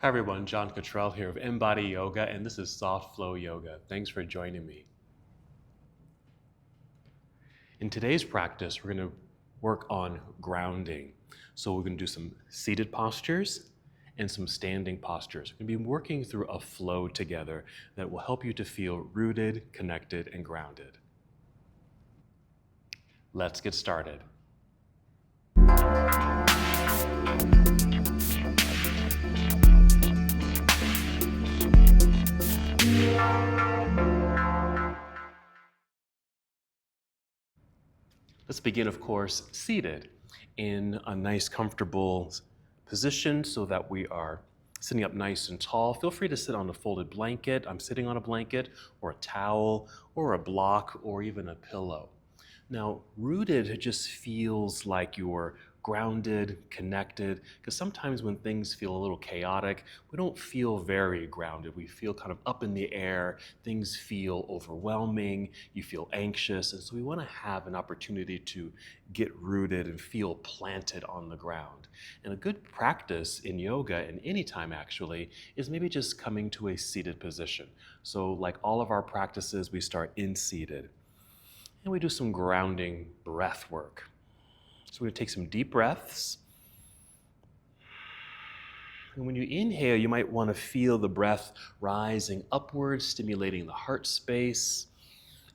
Hi everyone, John Cottrell here of MBODY Yoga, and this is Soft Flow Yoga. Thanks for joining me. In today's practice, we're going to work on grounding. So we're going to do some seated postures and some standing postures. We're going to be working through a flow together that will help you to feel rooted, connected, and grounded. Let's get started. Let's begin, of course, seated in a nice, comfortable position so that we are sitting up nice and tall. Feel free to sit on a folded blanket. I'm sitting on a blanket or a towel or a block or even a pillow. Now, rooted just feels like you're grounded, connected, because sometimes when things feel a little chaotic, we don't feel very grounded. We feel kind of up in the air, things feel overwhelming, you feel anxious, and so we want to have an opportunity to get rooted and feel planted on the ground. And a good practice in yoga, and any time actually, is maybe just coming to a seated position. So like all of our practices, we start in seated. And we do some grounding breath work. So we're going to take some deep breaths. And when you inhale, you might want to feel the breath rising upwards, stimulating the heart space,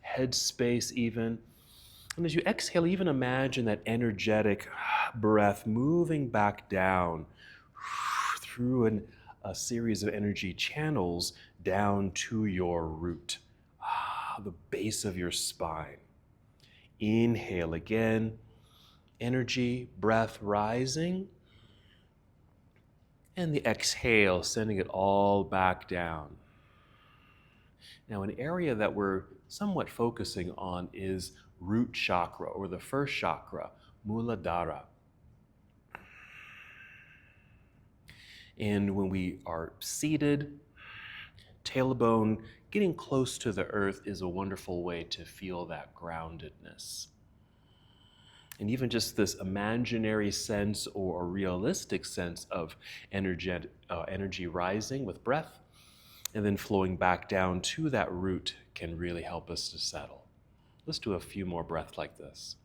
head space even. And as you exhale, even imagine that energetic breath moving back down through a series of energy channels down to your root, the base of your spine. Inhale again, energy, breath rising, and the exhale, sending it all back down. Now, an area that we're somewhat focusing on is root chakra, or the first chakra, Muladhara. And when we are seated, tailbone getting close to the earth is a wonderful way to feel that groundedness. And even just this imaginary sense or a realistic sense of energy rising with breath and then flowing back down to that root can really help us to settle. Let's do a few more breaths like this.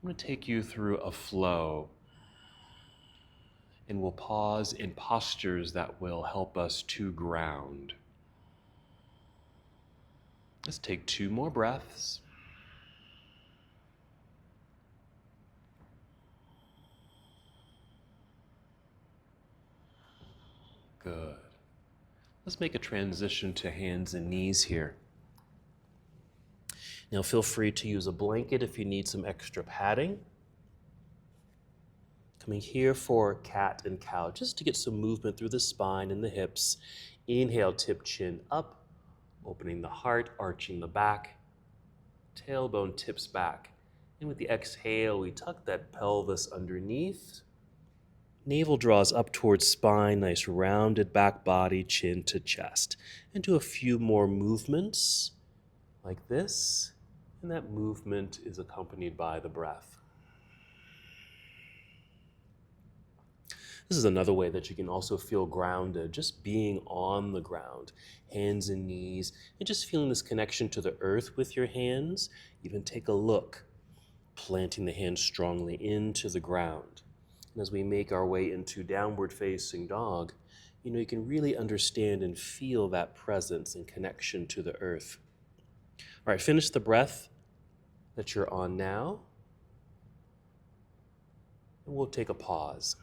I'm going to take you through a flow, and we'll pause in postures that will help us to ground. Let's take 2 more breaths. Good. Let's make a transition to hands and knees here. Now feel free to use a blanket if you need some extra padding. Coming here for cat and cow, just to get some movement through the spine and the hips. Inhale, tip chin up, opening the heart, arching the back. Tailbone tips back. And with the exhale, we tuck that pelvis underneath. Navel draws up towards spine, nice rounded back body, chin to chest. And do a few more movements like this. And that movement is accompanied by the breath. This is another way that you can also feel grounded, just being on the ground, hands and knees, and just feeling this connection to the earth with your hands. Even take a look, planting the hands strongly into the ground. And as we make our way into downward facing dog, you can really understand and feel that presence and connection to the earth. All right, finish the breath that you're on now, and we'll take a pause.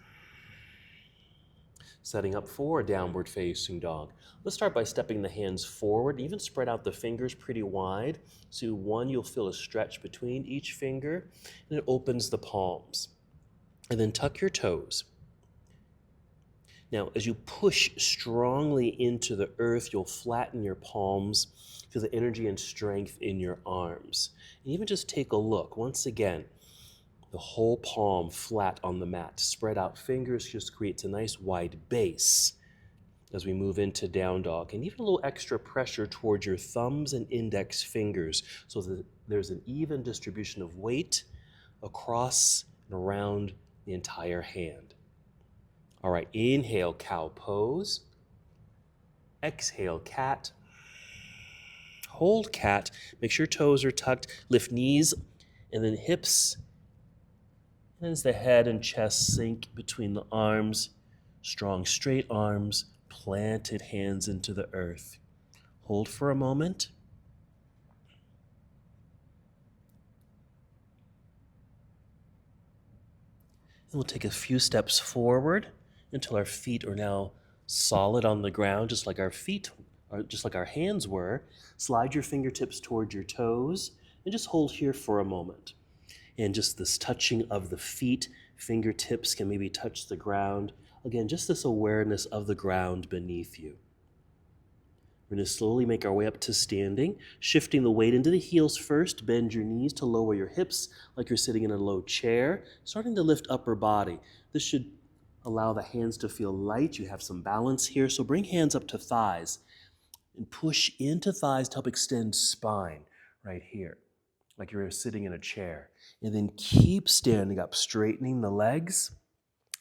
Setting up for a downward facing dog. Let's start by stepping the hands forward, even spread out the fingers pretty wide. So you'll feel a stretch between each finger, and it opens the palms. And then tuck your toes. Now, as you push strongly into the earth, you'll flatten your palms, feel the energy and strength in your arms. And even just take a look, once again, the whole palm flat on the mat. Spread out fingers just creates a nice wide base as we move into down dog. And even a little extra pressure towards your thumbs and index fingers so that there's an even distribution of weight across and around the entire hand. All right, inhale, cow pose. Exhale, cat. Hold cat. Make sure toes are tucked. Lift knees and then hips. And as the head and chest sink between the arms, strong straight arms, planted hands into the earth. Hold for a moment. And we'll take a few steps forward until our feet are now solid on the ground, just like our hands were. Slide your fingertips toward your toes and just hold here for a moment. And just this touching of the feet, fingertips can maybe touch the ground. Again, just this awareness of the ground beneath you. We're going to slowly make our way up to standing, shifting the weight into the heels first. Bend your knees to lower your hips like you're sitting in a low chair, starting to lift upper body. This should allow the hands to feel light. You have some balance here, so bring hands up to thighs and push into thighs to help extend spine right here, like you're sitting in a chair. And then keep standing up, straightening the legs.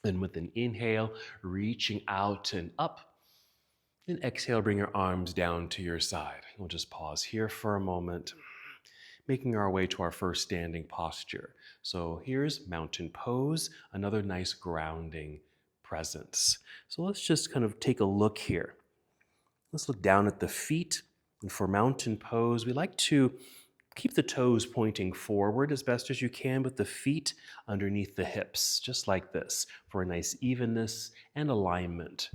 And with an inhale, reaching out and up. And exhale, bring your arms down to your side. We'll just pause here for a moment, making our way to our first standing posture. So here's mountain pose, another nice grounding presence. So let's just kind of take a look here. Let's look down at the feet. And for mountain pose, we like to keep the toes pointing forward as best as you can with the feet underneath the hips, just like this, for a nice evenness and alignment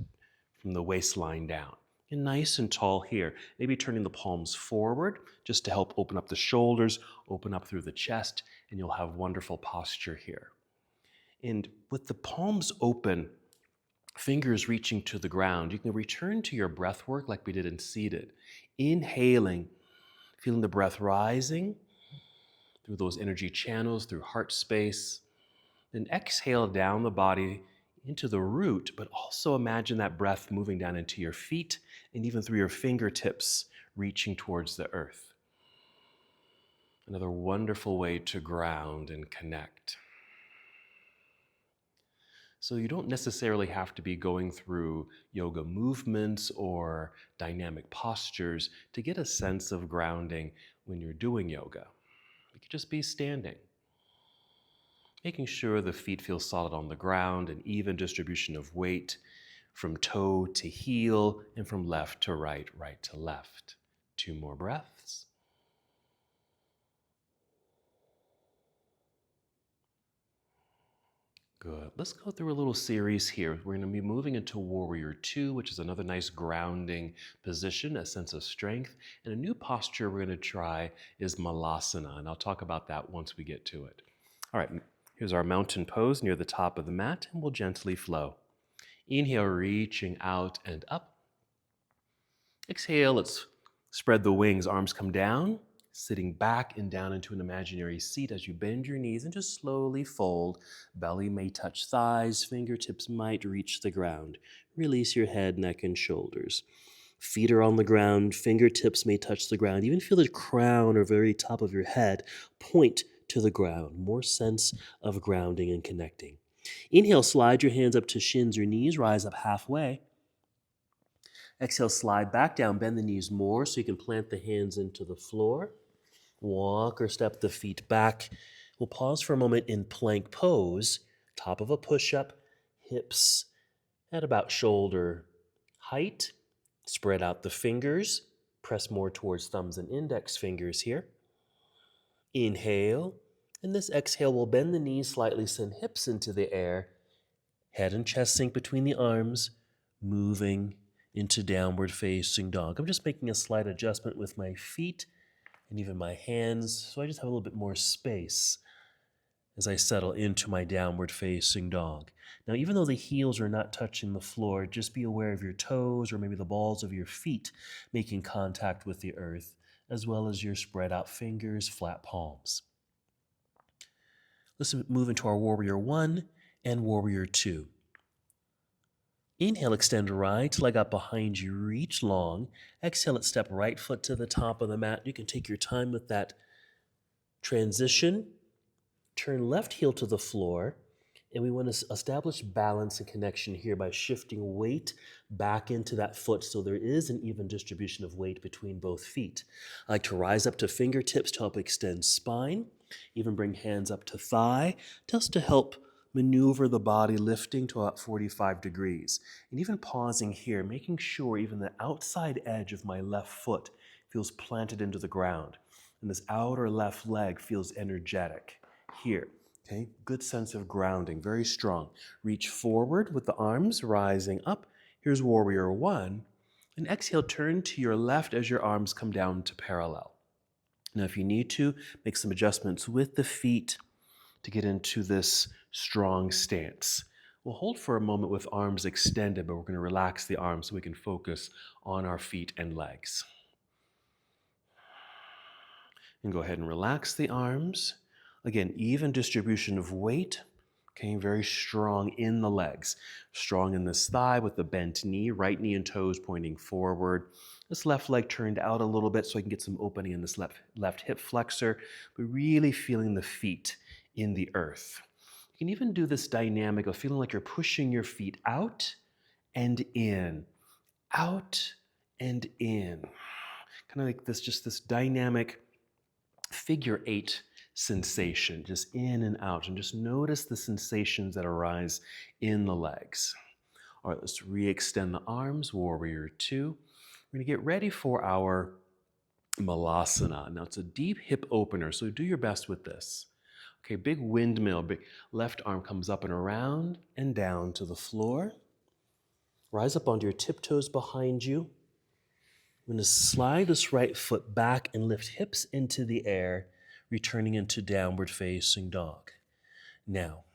from the waistline down. And nice and tall here. Maybe turning the palms forward just to help open up the shoulders, open up through the chest, and you'll have wonderful posture here. And with the palms open, fingers reaching to the ground, you can return to your breath work like we did in seated. Inhaling, feeling the breath rising through those energy channels, through heart space. Then exhale down the body into the root, but also imagine that breath moving down into your feet and even through your fingertips, reaching towards the earth. Another wonderful way to ground and connect. So you don't necessarily have to be going through yoga movements or dynamic postures to get a sense of grounding when you're doing yoga. You could just be standing, making sure the feet feel solid on the ground, an even distribution of weight from toe to heel and from left to right, right to left. 2 more breaths. Good. Let's go through a little series here. We're going to be moving into Warrior 2, which is another nice grounding position, a sense of strength. And a new posture we're going to try is Malasana, and I'll talk about that once we get to it. All right, here's our mountain pose near the top of the mat, and we'll gently flow. Inhale, reaching out and up. Exhale, let's spread the wings, arms come down, sitting back and down into an imaginary seat as you bend your knees and just slowly fold. Belly may touch thighs, fingertips might reach the ground. Release your head, neck, and shoulders. Feet are on the ground, fingertips may touch the ground. Even feel the crown or very top of your head point to the ground. More sense of grounding and connecting. Inhale, slide your hands up to shins or knees, rise up halfway. Exhale, slide back down, bend the knees more so you can plant the hands into the floor. Walk or step the feet back. We'll pause for a moment in plank pose, top of a push-up, hips at about shoulder height. Spread out the fingers, press more towards thumbs and index fingers here. Inhale, and this exhale will bend the knees slightly, send hips into the air. Head and chest sink between the arms, moving into downward facing dog. I'm just making a slight adjustment with my feet and even my hands, so I just have a little bit more space as I settle into my downward facing dog. Now, even though the heels are not touching the floor, just be aware of your toes or maybe the balls of your feet making contact with the earth, as well as your spread out fingers, flat palms. Let's move into our Warrior 1 and Warrior 2. Inhale, extend right leg up behind you, reach long. Exhale, let's step right foot to the top of the mat. You can take your time with that transition. Turn left heel to the floor, and we want to establish balance and connection here by shifting weight back into that foot so there is an even distribution of weight between both feet. I like to rise up to fingertips to help extend spine, even bring hands up to thigh, just to help maneuver the body, lifting to about 45 degrees. And even pausing here, making sure even the outside edge of my left foot feels planted into the ground. And this outer left leg feels energetic here. Okay, good sense of grounding, very strong. Reach forward with the arms rising up. Here's warrior one. And exhale, turn to your left as your arms come down to parallel. Now, if you need to, make some adjustments with the feet to get into this strong stance. We'll hold for a moment with arms extended, but we're going to relax the arms so we can focus on our feet and legs. And go ahead and relax the arms. Again, even distribution of weight, okay, very strong in the legs. Strong in this thigh with the bent knee, right knee and toes pointing forward. This left leg turned out a little bit so I can get some opening in this left hip flexor, but really feeling the feet in the earth. You can even do this dynamic of feeling like you're pushing your feet out and in, out and in. Kind of like this, just this dynamic figure eight sensation, just in and out, and just notice the sensations that arise in the legs. All right, let's re-extend the arms, warrior two. We're gonna get ready for our malasana. Now it's a deep hip opener, so do your best with this. Okay, big windmill, big left arm comes up and around and down to the floor. Rise up onto your tiptoes behind you. I'm going to slide this right foot back and lift hips into the air, returning into downward facing dog. Now,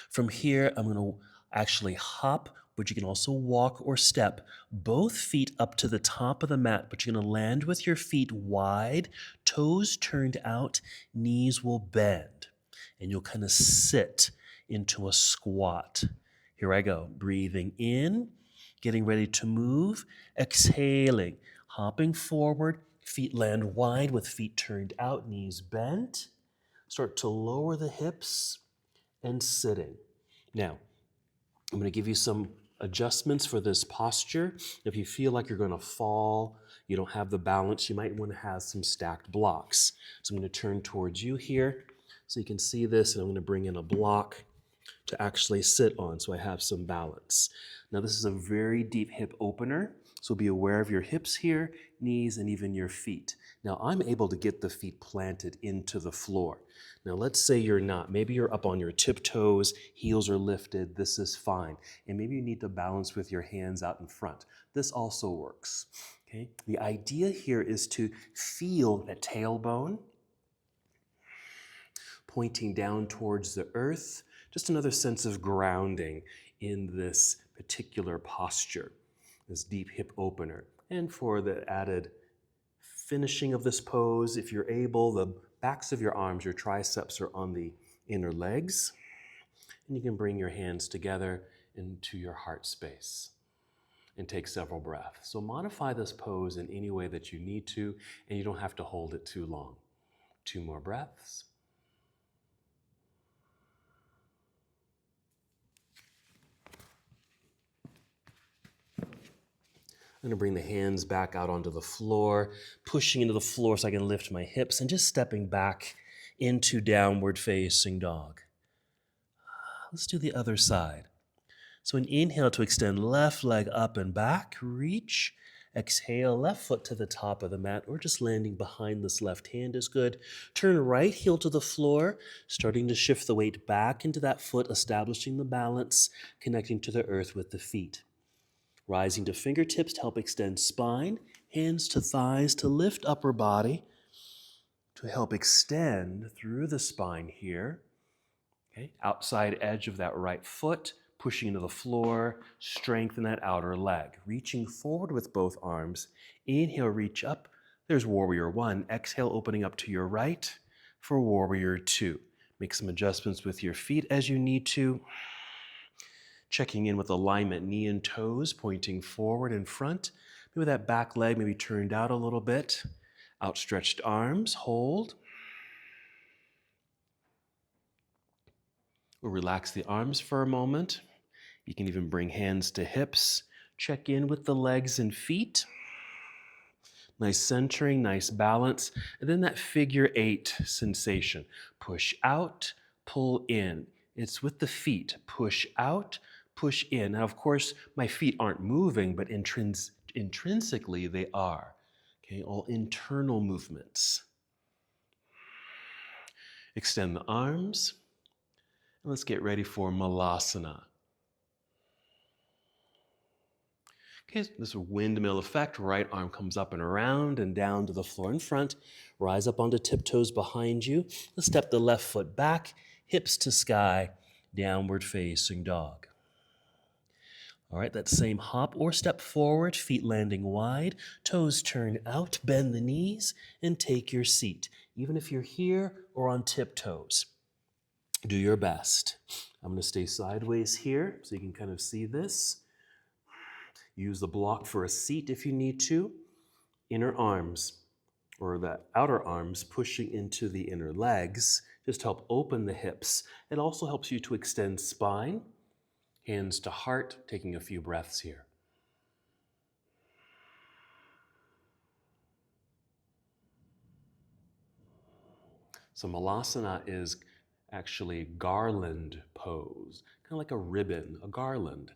from here, I'm going to actually hop, but you can also walk or step both feet up to the top of the mat, but you're going to land with your feet wide, toes turned out, knees will bend, and you'll kind of sit into a squat. Here I go, breathing in, getting ready to move, exhaling, hopping forward, feet land wide with feet turned out, knees bent. Start to lower the hips and sitting. Now, I'm going to give you some adjustments for this posture. If you feel like you're going to fall, you don't have the balance, you might want to have some stacked blocks. So I'm going to turn towards you here so you can see this, and I'm going to bring in a block to actually sit on so I have some balance. Now this is a very deep hip opener, so be aware of your hips here, knees, and even your feet. Now I'm able to get the feet planted into the floor. Now let's say you're not. Maybe you're up on your tiptoes, heels are lifted, this is fine. And maybe you need to balance with your hands out in front. This also works. Okay? The idea here is to feel that tailbone pointing down towards the earth, just another sense of grounding in this particular posture, this deep hip opener. And for the added finishing of this pose, if you're able, the backs of your arms, your triceps are on the inner legs, and you can bring your hands together into your heart space and take several breaths. So modify this pose in any way that you need to, and you don't have to hold it too long. 2 more breaths. I'm going to bring the hands back out onto the floor, pushing into the floor so I can lift my hips, and just stepping back into downward facing dog. Let's do the other side. So an inhale to extend left leg up and back, reach. Exhale, left foot to the top of the mat, or just landing behind this left hand is good. Turn right heel to the floor, starting to shift the weight back into that foot, establishing the balance, connecting to the earth with the feet. Rising to fingertips to help extend spine, hands to thighs to lift upper body, to help extend through the spine here. Okay, outside edge of that right foot, pushing into the floor, strengthen that outer leg. Reaching forward with both arms. Inhale, reach up. There's warrior one. Exhale, opening up to your right for warrior two. Make some adjustments with your feet as you need to. Checking in with alignment, knee and toes pointing forward and front. Maybe that back leg maybe turned out a little bit. Outstretched arms, hold. We'll relax the arms for a moment. You can even bring hands to hips. Check in with the legs and feet. Nice centering, nice balance. And then that figure 8 sensation. Push out, pull in. It's with the feet. Push out, push in. Now, of course, my feet aren't moving, but intrinsically they are. Okay, all internal movements. Extend the arms. And let's get ready for Malasana. Okay, this windmill effect. Right arm comes up and around and down to the floor in front. Rise up onto tiptoes behind you. Let's step the left foot back, hips to sky, downward facing dog. All right, that same hop or step forward, feet landing wide, toes turn out, bend the knees, and take your seat. Even if you're here or on tiptoes, do your best. I'm going to stay sideways here so you can kind of see this. Use the block for a seat if you need to. Inner arms, or the outer arms, pushing into the inner legs. Just help open the hips. It also helps you to extend spine. Hands to heart, taking a few breaths here. So Malasana is actually garland pose, kind of like a ribbon, a garland.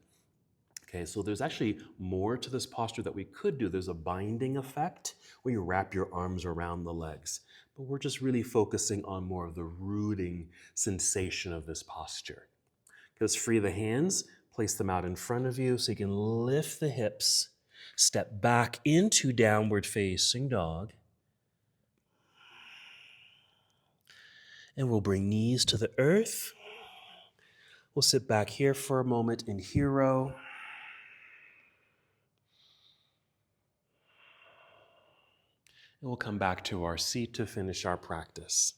Okay, so there's actually more to this posture that we could do. There's a binding effect where you wrap your arms around the legs. But we're just really focusing on more of the rooting sensation of this posture. Just free the hands, place them out in front of you so you can lift the hips, step back into downward facing dog. And we'll bring knees to the earth. We'll sit back here for a moment in hero. And we'll come back to our seat to finish our practice.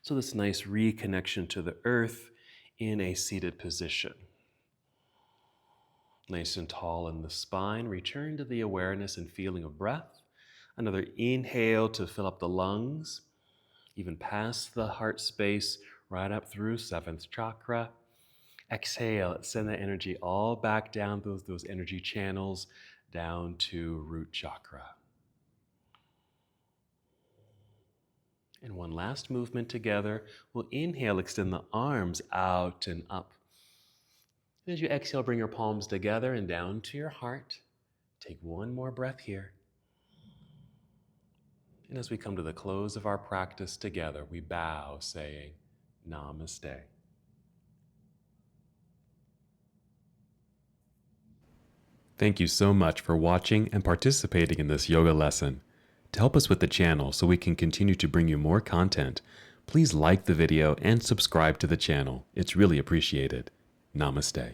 So this nice reconnection to the earth in a seated position. Nice and tall in the spine. Return to the awareness and feeling of breath. Another inhale to fill up the lungs, even past the heart space, right up through 7th chakra. Exhale, send that energy all back down those energy channels down to root chakra. And one last movement together. We'll inhale, extend the arms out and up. And as you exhale, bring your palms together and down to your heart. Take one more breath here. And as we come to the close of our practice together, we bow, saying, Namaste. Thank you so much for watching and participating in this yoga lesson. To help us with the channel so we can continue to bring you more content, please like the video and subscribe to the channel. It's really appreciated. Namaste.